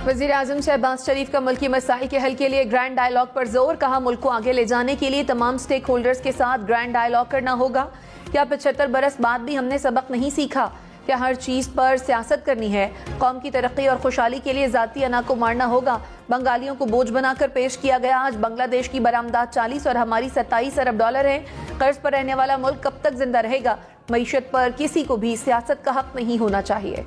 वज़ीर-ए-आज़म शहबाज शरीफ का मुल्की मसाइल के हल के लिए ग्रैंड डायलॉग पर जोर। कहा, मुल्क को आगे ले जाने के लिए तमाम स्टेक होल्डर्स के साथ ग्रैंड डायलॉग करना होगा। क्या 75 बरस बाद भी हमने सबक नहीं सीखा? क्या हर चीज़ पर सियासत करनी है? कौम की तरक्की और खुशहाली के लिए ज़ाती अना को मारना होगा। बंगालियों को बोझ बनाकर पेश किया गया। आज बांग्लादेश की बरामदात 40 और हमारी 27 अरब डॉलर है। कर्ज पर रहने वाला मुल्क कब तक जिंदा रहेगा? मईशत पर किसी को भी सियासत का हक नहीं होना चाहिए।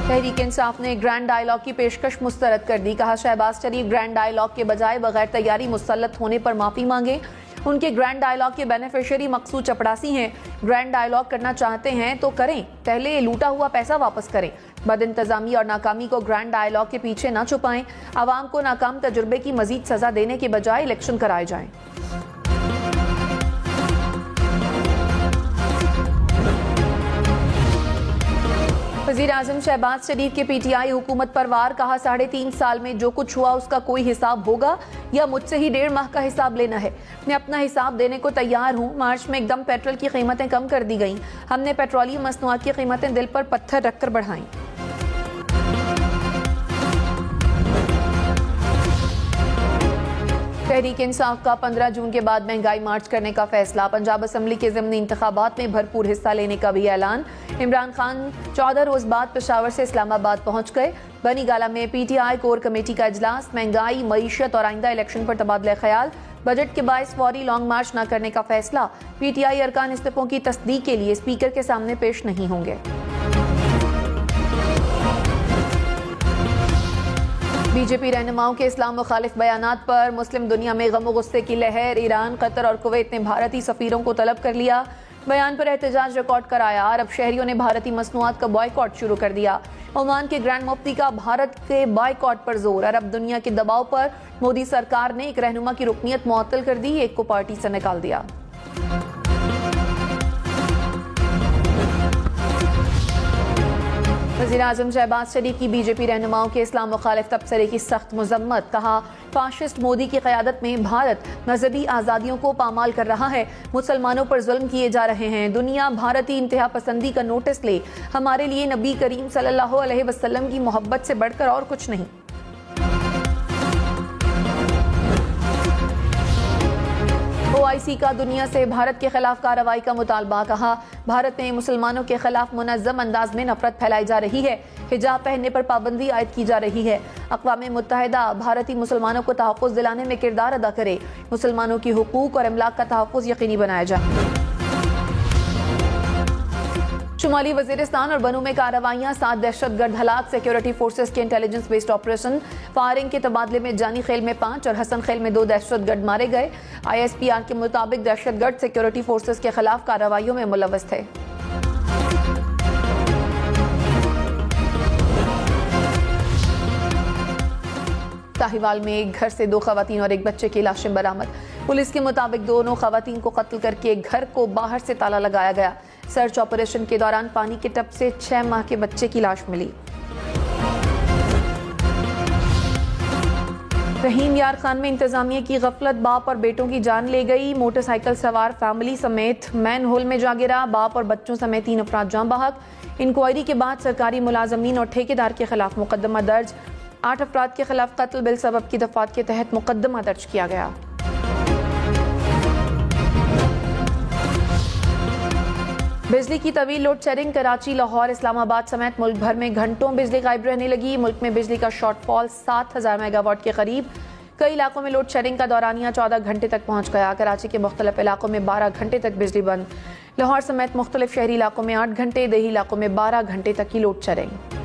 तहरीक इंसाफ ने ग्रैंड डायलॉग की पेशकश मुस्तरद कर दी। कहा, शहबाज शरीफ ग्रैंड डायलॉग के बजाय बगैर तैयारी मुसल्लत होने पर माफी मांगे। उनके ग्रैंड डायलॉग के बेनिफिशियरी मकसूद चपड़ासी हैं। ग्रैंड डायलॉग करना चाहते हैं तो करें, पहले लूटा हुआ पैसा वापस करें। बदइंतजामी और नाकामी को ग्रैंड डायलॉग के पीछे न छुपाएं। आवाम को नाकाम तजुर्बे की मजीद सजा देने के बजाय इलेक्शन कराए जाएं। वज़ीर-ए-आज़म शहबाज शरीफ के PTI हुकूमत पर वार। कहा, 3.5 साल में जो कुछ हुआ उसका कोई हिसाब होगा या मुझसे ही 1.5 माह का हिसाब लेना है? मैं अपना हिसाब देने को तैयार हूँ। मार्च में एकदम पेट्रोल की कीमतें कम कर दी गईं। हमने पेट्रोलियम मसनूआत की कीमतें दिल पर पत्थर रखकर बढ़ाईं। तहरीक इंसाफ का 15 जून के बाद महंगाई मार्च करने का फैसला। पंजाब असम्बली के ज़िमनी इंतखाबात में भरपूर हिस्सा लेने का भी ऐलान। इमरान खान 14 रोज बाद पेशावर से इस्लामाबाद पहुंच गए। बनी गाला में PTI कोर कमेटी का इजलास। महंगाई, मईशत और आइंदा इलेक्शन पर तबादला ख्याल। बजट के बायस फौरी लॉन्ग मार्च न करने का फैसला। PTI अरकान इस्तीफों की तस्दीक के लिए स्पीकर के सामने पेश नहीं होंगे। बीजेपी रहनुमाओं के इस्लाम मुखालिफ बयानात पर मुस्लिम दुनिया में गम गुस्से की लहर। ईरान, कतर और कुवैत ने भारतीय सफीरों को तलब कर लिया। बयान पर एहतजाज रिकॉर्ड कराया। अरब शहरियों ने भारतीय मसनूआत का बॉयकॉट शुरू कर दिया। ओमान के ग्रैंड मुफ्ती का भारत के बॉयकॉट पर जोर। अरब दुनिया के दबाव पर मोदी सरकार ने एक रहनुमा की रुकनियत मुअत्तल कर दी, एक को पार्टी से निकाल दिया। वज़ीर-ए-आज़म शहबाज शरीफ की बीजेपी रहनुमाओं के इस्लाम मुखालिफ तबसरे की सख्त मजम्मत। कहा, फाशिस्ट मोदी की क़यादत में भारत मजहबी आज़ादियों को पामाल कर रहा है। मुसलमानों पर जुल्म किए जा रहे हैं। दुनिया भारतीय इंतहा पसंदी का नोटिस ले। हमारे लिए नबी करीम सल्लल्लाहु अलैहि वसल्लम की मोहब्बत से बढ़कर और कुछ नहीं। OIC का दुनिया से भारत के खिलाफ कार्रवाई का मुतालबा। कहा, भारत में मुसलमानों के खिलाफ मुनज़्ज़म अंदाज में नफरत फैलाई जा रही है। हिजाब पहनने पर पाबंदी आयद की जा रही है। अक़वाम मुत्तहिदा भारतीय मुसलमानों को तहफ़्फ़ुज़ दिलाने में किरदार अदा करे। मुसलमानों की हुकूक और अमलाक का तहफ़्फ़ुज़ यकीनी बनाया जाए। शुमाली वज़ीरिस्तान और बनू में कार्रवाइयाँ। 7 दहशतगर्द हलाक। सिक्योरिटी फोर्सेस के इंटेलिजेंस बेस्ड ऑपरेशन। फायरिंग के तबादले में जानी खेल में 5 और हसन खेल में 2 दहशतगर्द मारे गए। ISPR के मुताबिक दहशतगर्द सिक्योरिटी फोर्सेस के खिलाफ कार्रवाइयों में मुलव्वस थे। साहिवाल में एक घर से 2 खवातीन और एक बच्चे की लाशें बरामद। पुलिस के मुताबिक दोनों खवातीन को कत्ल करके घर को बाहर से ताला लगाया गया। सर्च ऑपरेशन के दौरान पानी के टब से 6 माह के बच्चे की लाश मिली। रहीम यार खान में इंतजामिया की गफलत। बाप और बेटों की जान ले गई। मोटरसाइकिल सवार फैमिली समेत मैन होल में जा गिरा। बाप और बच्चों समेत 3 अफराद जान बहक। इंक्वायरी के बाद सरकारी मुलाजमीन और ठेकेदार के खिलाफ मुकदमा दर्ज। 8 अफराद के खिलाफ कत्ल बिल सबब की दफात के तहत मुकदमा दर्ज किया गया। बिजली की तवील लोड शेडिंग। कराची, लाहौर, इस्लामाबाद समेत मुल्क भर में घंटों बिजली गायब रहने लगी। मुल्क में बिजली का शॉर्टफॉल 7000 मेगावाट के करीब। कई इलाकों में लोड शेडिंग का दौरानिया 14 घंटे तक पहुंच गया। कराची के मुख्तलिफ इलाकों में 12 घंटे तक बिजली बंद। लाहौर समेत मुख्तलिफ शहरी इलाकों में 8 घंटे, देही इलाकों में 12 घंटे तक की लोड शेडिंग।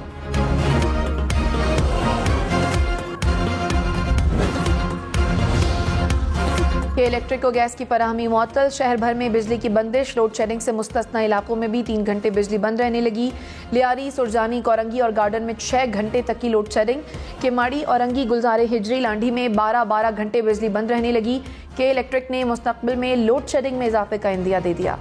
इलेक्ट्रिक और गैस की फराहमी मुअत्तल। शहर भर में बिजली की बंदिश। लोड शेडिंग से मुस्तस्ना इलाकों में भी 3 घंटे बिजली बंद रहने लगी। लियारी, सुरजानी, कोरंगी और गार्डन में 6 घंटे तक की लोड शेडिंग। केमाड़ी, औरंगी, गुलजारे, हिजरी, लांढी में 12-12 घंटे बिजली बंद रहने लगी। के इलेक्ट्रिक ने मुस्तकबिल में लोड शेडिंग में इजाफे का इंदिया दे दिया।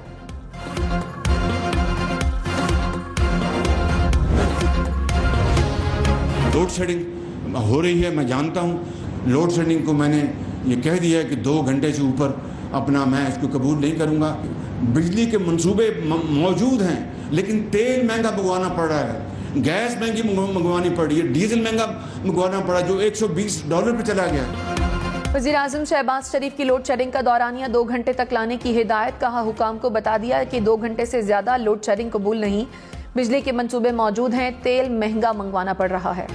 लोड शेडिंग हो रही है, मैं जानता हूँ। लोड शेडिंग को मैंने ये कह दिया है कि 2 घंटे से ऊपर अपना मैं इसको कबूल नहीं करूँगा। बिजली के मंसूबे मौजूद हैं, लेकिन तेल महंगा मंगवाना पड़ रहा है, गैस महंगी मंगवानी पड़ रही है, डीजल महंगा मंगवाना पड़ा जो $120 पे चला गया। वज़ीर आज़म शहबाज शरीफ की लोड शेडिंग का दौरानिया 2 घंटे तक लाने की हिदायत। कहा, हुकाम को बता दिया कि 2 घंटे से ज्यादा लोड शेडिंग कबूल नहीं। बिजली के मंसूबे मौजूद हैं, तेल महंगा मंगवाना पड़ रहा है।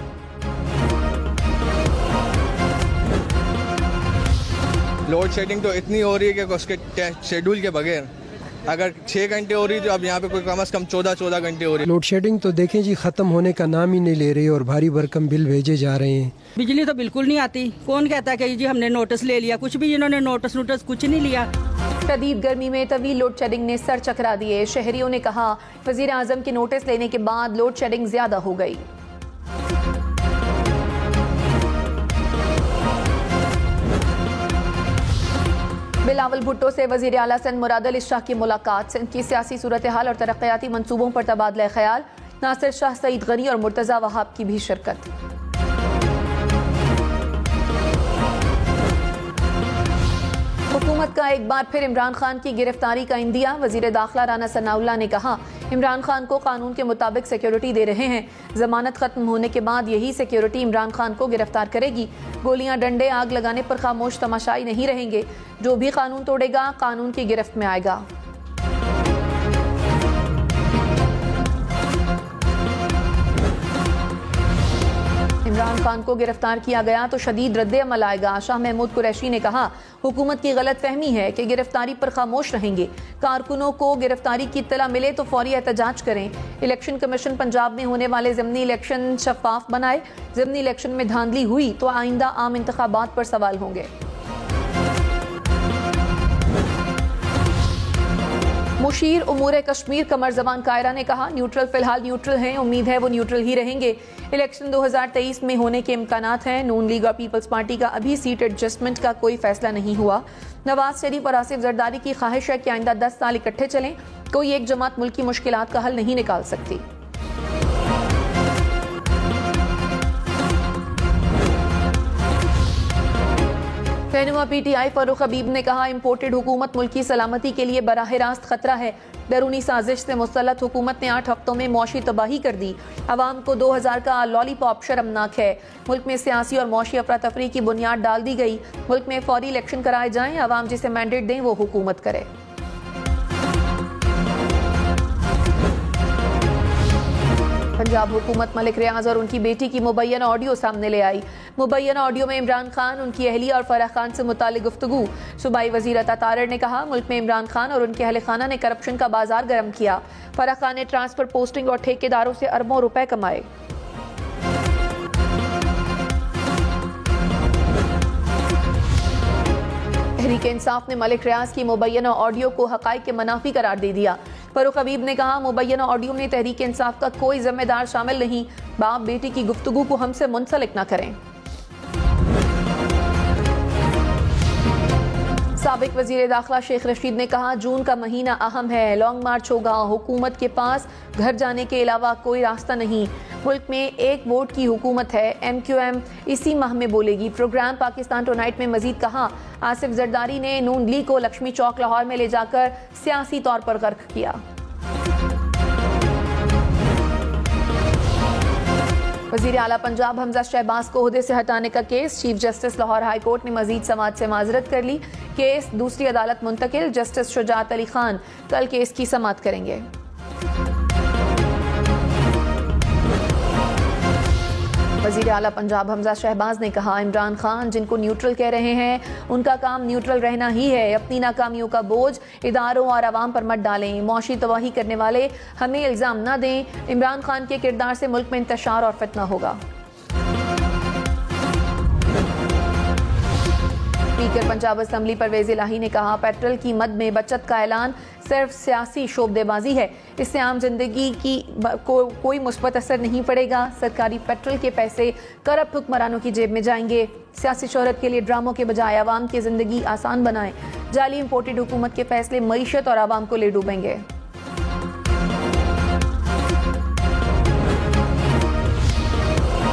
लोड शेडिंग तो इतनी हो रही है कि उसके शेड्यूल के बगैर अगर 6 घंटे हो रही तो अब यहाँ पे कोई कम से कम 14 घंटे हो रही है। लोड शेडिंग तो देखें जी ख़त्म होने का नाम ही नहीं ले रही और भारी भरकम बिल भेजे जा रहे हैं। बिजली तो बिल्कुल नहीं आती। कौन कहता है कि जी हमने नोटिस ले लिया? कुछ भी इन्होंने नोटिस कुछ नहीं लिया। शदीद गर्मी में तवील लोड शेडिंग ने सर चकरा दिए। शहरियों ने कहा, वज़ीर आज़म के नोटिस लेने के बाद लोड शेडिंग ज्यादा हो गई। बिलावल भुट्टो से वज़ीर आला सिंध मुराद अली शाह की मुलाकात। सिंध की सियासी सूरत हाल और तरक्याती मंसूबों पर तबादला ख्याल। नासिर शाह, सईद गनी और मुर्तज़ा वहाब की भी शिरकत। हुकूमत का एक बार फिर इमरान खान की गिरफ्तारी का इंदिया। वज़ीर दाखिला राना सनाउल्लाह ने कहा, इमरान खान को कानून के मुताबिक सिक्योरिटी दे रहे हैं। जमानत खत्म होने के बाद यही सिक्योरिटी इमरान खान को गिरफ्तार करेगी। गोलियां डंडे आग लगाने पर खामोश तमाशाई नहीं रहेंगे। जो भी कानून तोड़ेगा कानून की गिरफ्त में आएगा। इमरान खान को गिरफ्तार किया गया तो शदीद रद्द-ए-अमल आएगा। शाह महमूद कुरैशी ने कहा, हुकूमत की गलत फहमी है कि गिरफ्तारी पर खामोश रहेंगे। कारकुनों को गिरफ्तारी की इत्तला मिले तो फौरी एहतजाज करें। इलेक्शन कमीशन पंजाब में होने वाले ज़िमनी इलेक्शन शफाफ बनाए। ज़िमनी इलेक्शन में धांधली हुई तो आइंदा आम इंतखाबात पर सवाल होंगे। मुशीर उमूर कश्मीर कमर जबान कायरा ने कहा, न्यूट्रल फिलहाल न्यूट्रल हैं, उम्मीद है वो न्यूट्रल ही रहेंगे। इलेक्शन 2023 में होने के इम्कानात हैं। नून लीग और पीपल्स पार्टी का अभी सीट एडजस्टमेंट का कोई फैसला नहीं हुआ। नवाज शरीफ और आसिफ जरदारी की ख्वाहिश है कि आइंदा 10 साल इकट्ठे चलें। कोई एक जमात मुल्क की मुश्किलात का हल नहीं निकाल सकती। रहनुमा PTI फारूक हबीब ने कहा, इम्पोर्टेड हुकूमत मुल्क की सलामती के लिए बराह रास्त खतरा है। बैरूनी साजिश से मुसल्लत हुकूमत ने 8 हफ्तों में मौशी तबाही कर दी। अवाम को 2000 का लॉलीपॉप शर्मनाक है। मुल्क में सियासी और मौशी अफरा तफरी की बुनियाद डाल दी गई। मुल्क में फौरी इलेक्शन कराए जाएं। अवाम जिसे मैंडेट दें वो हुकूमत करे। पंजाब हुकूमत मलिक रियाज और उनकी बेटी की मुबैना ऑडियो सामने ले आई। मुबैना ऑडियो में इमरान खान, उनकी अहलिया और फराह खान से मुतालिक गुफ्तगू। सूबाई वजीर अता तारड़ ने कहा, मुल्क में इमरान खान और उनके अहले खाना ने करप्शन का बाजार गर्म किया। फराह खान ने ट्रांसफर, पोस्टिंग और ठेकेदारों से अरबों रुपए कमाए। तहरीक इंसाफ ने मलिक रियाज की मुबैना ऑडियो को हकाइक के मनाफी करार दे दिया। फारूक हबीब ने कहा, मुबैना ऑडियो में तहरीक इंसाफ का कोई जिम्मेदार शामिल नहीं। बाप बेटी की गुफ्तगू को हमसे मुंसलिक न करें। साबिक वजीर दाखिला शेख रशीद ने कहा, जून का महीना अहम है, लॉन्ग मार्च होगा। हुकूमत के पास घर जाने के अलावा कोई रास्ता नहीं। मुल्क में एक वोट की हुकूमत है। MQM इसी माह में बोलेगी। प्रोग्राम पाकिस्तान टुनाइट में मजीद कहा, आसिफ जरदारी ने नून लीग को लक्ष्मी चौक लाहौर में ले जाकर सियासी तौर पर गर्क किया। वजीर आला पंजाब हमजा शहबाज को ओहदे से हटाने का case. Chief justice Lahore high court ने मजीद समाज से माजरत कर ली। केस दूसरी अदालत मुंतकिल। जस्टिस शुजात अली खान कल केस की समाअत करेंगे। वजीर आला पंजाब हमजा शहबाज ने कहा, इमरान खान जिनको न्यूट्रल कह रहे हैं, उनका काम न्यूट्रल रहना ही है। अपनी नाकामियों का बोझ इदारों और आवाम पर मत डालें। मौशी तबाही करने वाले हमें इल्जाम न दें। इमरान खान के किरदार से मुल्क में इंतशार और फितना होगा। स्पीकर पंजाब असेंबली परवेज इलाही ने कहा, पेट्रोल की मद में बचत का ऐलान सिर्फ सियासी शोबदेबाजी है। इससे आम जिंदगी की कोई मुस्बत असर नहीं पड़ेगा। सरकारी पेट्रोल के पैसे करप्ट हुक्मरानों की जेब में जाएंगे। सियासी शोहरत के लिए ड्रामों के बजाय आवाम की जिंदगी आसान बनाएं। जाली इंपोर्टेड हुकूमत के फैसले मईशत और आवाम को ले डूबेंगे।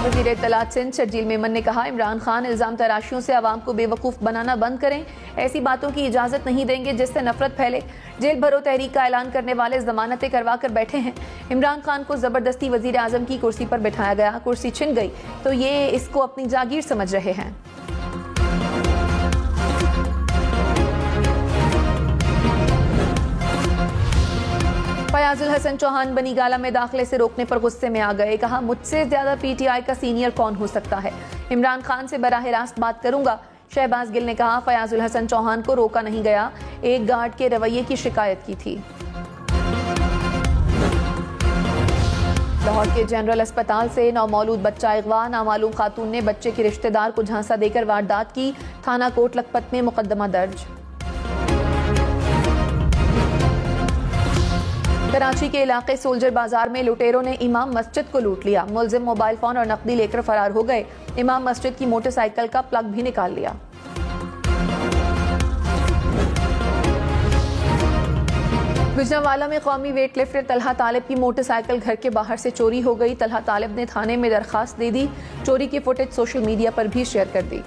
वज़ीर वज़ीर इत्तलात सिंध शर्जील मेमन ने कहा, इमरान खान इल्ज़ाम तराशियों से आवाम को बेवकूफ़ बनाना बंद करें। ऐसी बातों की इजाज़त नहीं देंगे जिससे नफरत फैले। जेल भरो तहरीक का ऐलान करने वाले जमानतें करवा कर बैठे हैं। इमरान खान को ज़बरदस्ती वज़ीर आज़म की कुर्सी पर बैठाया गया, कुर्सी छिन गई तो ये इसको अपनी जागीर समझ रहे हैं। फयाजुल हसन चौहान बनी गाला में दाखिले से रोकने पर गुस्से में आ गए। कहा, मुझसे ज्यादा पीटीआई का सीनियर कौन हो सकता है। इमरान खान से बराह रास्त बात करूंगा। शहबाज गिल ने कहा, फयाजुल हसन चौहान को रोका नहीं गया, एक गार्ड के रवैये की शिकायत की थी। लाहौर के जनरल अस्पताल से नौमौलूद बच्चा अगवा, नामालूम खातून ने बच्चे के रिश्तेदार को झांसा देकर वारदात की। थाना कोट लखपत में मुकदमा दर्ज। कराची के इलाके सोल्जर बाजार में लुटेरों ने इमाम मस्जिद को लूट लिया। मुलजिम मोबाइल फोन और नकदी लेकर फरार हो गए। इमाम मस्जिद की मोटरसाइकिल का प्लग भी निकाल लिया। गुजरांवाला में कौमी वेट लिफ्टर तलहा तालिब की मोटरसाइकिल घर के बाहर से चोरी हो गई। तलहा तालिब ने थाने में दरखास्त दे दी। चोरी की फुटेज सोशल मीडिया पर भी शेयर कर दी।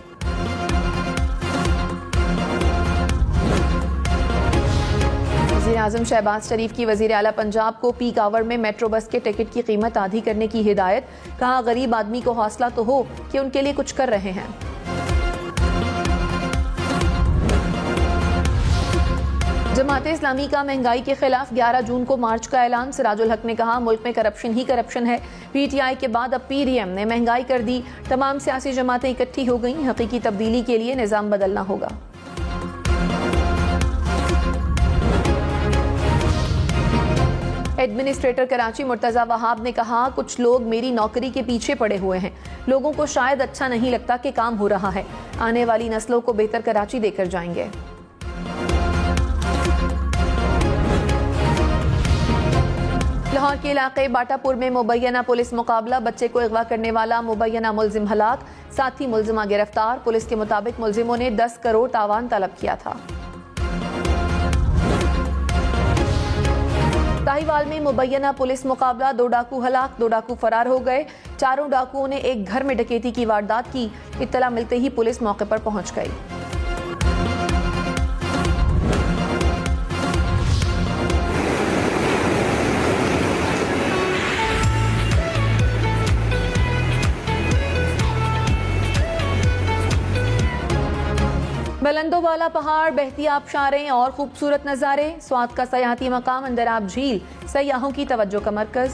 वज़ीर-ए-आज़म शहबाज शरीफ की वज़ीर आला पंजाब को पीक आवर में मेट्रो बस के टिकट की कीमत आधी करने की हिदायत। कहा, गरीब आदमी को हौसला तो हो कि उनके लिए कुछ कर रहे हैं। जमाते इस्लामी का महंगाई के खिलाफ 11 जून को मार्च का ऐलान। सिराजुल हक ने कहा, मुल्क में करप्शन ही करप्शन है। पीटीआई के बाद अब पीडीएम ने महंगाई कर दी। तमाम सियासी जमातें इकट्ठी हो गई। हकीकी तब्दीली के लिए निज़ाम बदलना होगा। एडमिनिस्ट्रेटर कराची मुर्तज़ा वहाब ने कहा, कुछ लोग मेरी नौकरी के पीछे पड़े हुए हैं। लोगों को शायद अच्छा नहीं लगता कि काम हो रहा है। आने वाली नस्लों को बेहतर कराची देकर जाएंगे। लाहौर के इलाके बाटापुर में मुबैना पुलिस मुकाबला। बच्चे को अगवा करने वाला मुबैना मुलजिम हलाक, साथी मुलजिमा गिरफ्तार। पुलिस के मुताबिक मुलजिमों ने 10 करोड़ तावान तलब किया था। साहिवाल में मुबैना पुलिस मुकाबला। 2 डाकू हलाक, 2 डाकू फरार हो गए। चारों डाकुओं ने एक घर में डकैती की वारदात की। इत्तला मिलते ही पुलिस मौके पर पहुंच गई। बुलंदोवाला पहाड़, बहती आबशारें और खूबसूरत नज़ारे। स्वाद का सयाहती मकाम अंदराब झील सयाहों की तवज्जो का मरकज।